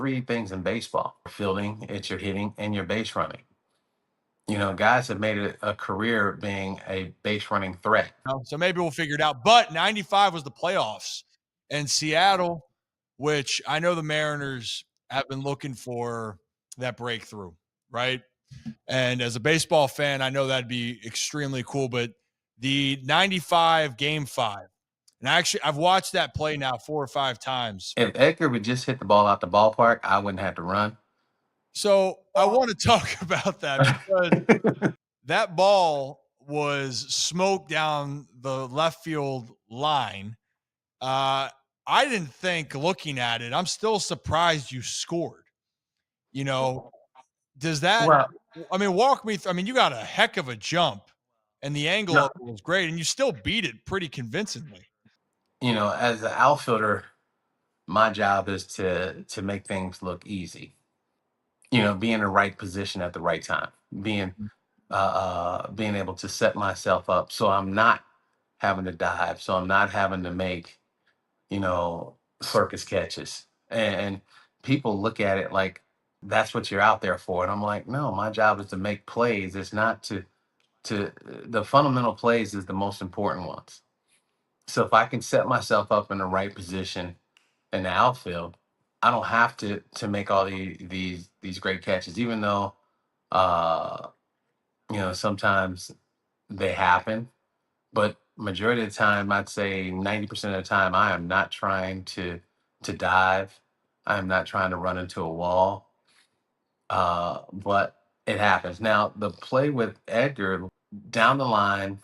three things in baseball: fielding, it's your hitting, and your base running. Guys have made it a career being a base running threat. So maybe we'll figure it out. But 95 was the playoffs. And Seattle, which I know the Mariners have been looking for that breakthrough, right? And as a baseball fan, I know that'd be extremely cool. But the 95 game 5, and I've watched that play now 4 or 5 times. If Edgar would just hit the ball out the ballpark, I wouldn't have to run. So I want to talk about that because that ball was smoked down the left field line. I didn't think, looking at it, I'm still surprised you scored. Does that, Well, walk me through? You got a heck of a jump and the angle no, of it was great and you still beat it pretty convincingly. as an outfielder, my job is to make things look easy. Be in the right position at the right time, being able to set myself up so I'm not having to dive, so I'm not having to make circus catches. And people look at it like that's what you're out there for, and I'm like, no, my job is to make plays. It's not to the fundamental plays is the most important ones. So if I can set myself up in the right position in the outfield, I don't have to make all these great catches, even though uh sometimes they happen. But majority of the time, I'd say 90% of the time, I am not trying to dive. I am not trying to run into a wall. But it happens. Now the play with Edgar down the line,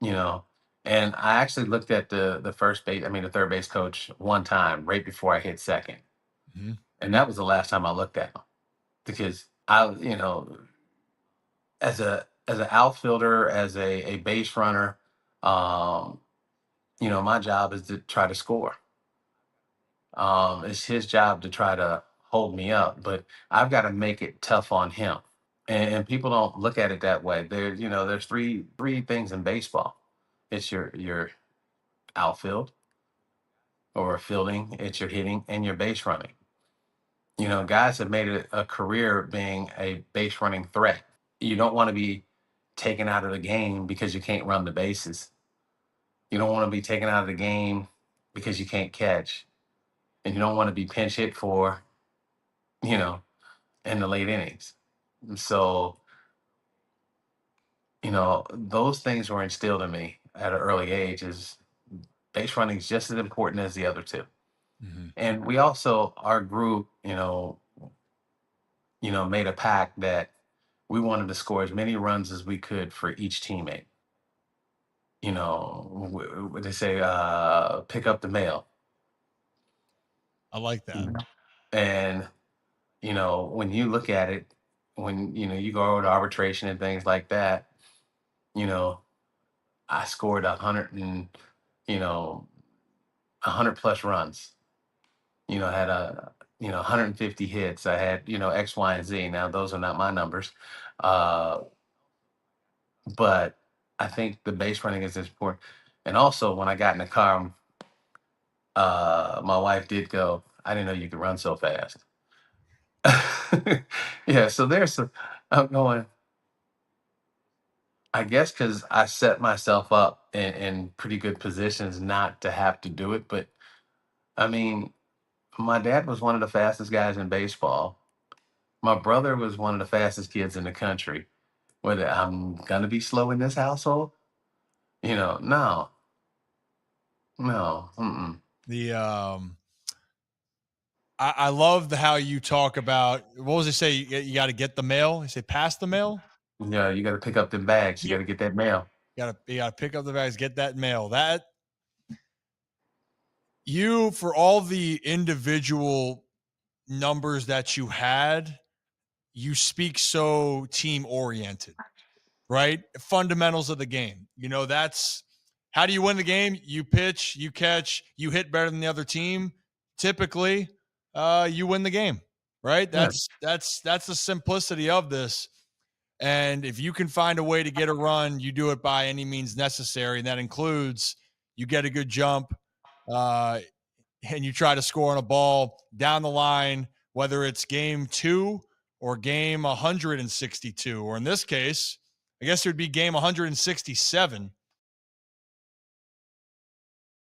you know, and I actually looked at the third base coach one time right before I hit second. Mhm. And that was the last time I looked at him because as an outfielder, as a base runner, um, my job is to try to score. It's his job to try to hold me up, but I've got to make it tough on him. And people don't look at it that way. There's three things in baseball. It's your outfield or fielding, it's your hitting and your base running. Guys have made it a career being a base running threat. You don't want to be taken out of the game because you can't run the bases. You don't want to be taken out of the game because you can't catch. And you don't want to be pinch hit for, you know, in the late innings. So, those things were instilled in me at an early age is base running is just as important as the other two. Mhm. And we also, our group, made a pact that we wanted to score as many runs as we could for each teammate. What they say, pick up the mail. I like that. And, when you look at it, when, you go over to arbitration and things like that, you know, I scored 100 and, you know, 100 plus runs, I had 150 hits. I had, X, Y, and Z. Now, those are not my numbers. Uh, but I think the base running is important. And also, when I got in the car, my wife did go, I didn't know you could run so fast. Yeah, so I'm going, I guess because I set myself up in pretty good positions not to have to do it. But I mean, my dad was one of the fastest guys in baseball. My brother was one of the fastest kids in the country. Whether I'm gonna be slow in this household, no, no, mm-mm. The I love how you talk about, what was it say? You got to get the mail. You say pass the mail. Yeah, you got to pick up them bags. You Yeah. got to get that mail. You gotta pick up the bags, get that mail. That you, for all the individual numbers that you had, you speak so team oriented, right? Fundamentals of the game. That's how do you win the game? You pitch, you catch, you hit better than the other team. Typically, you win the game, right? Yeah, That's the simplicity of this. And if you can find a way to get a run, you do it by any means necessary. And that includes you get a good jump. Uh, and you try to score on a ball down the line, whether it's game 2 or game 162, or in this case, I guess it would be game 167.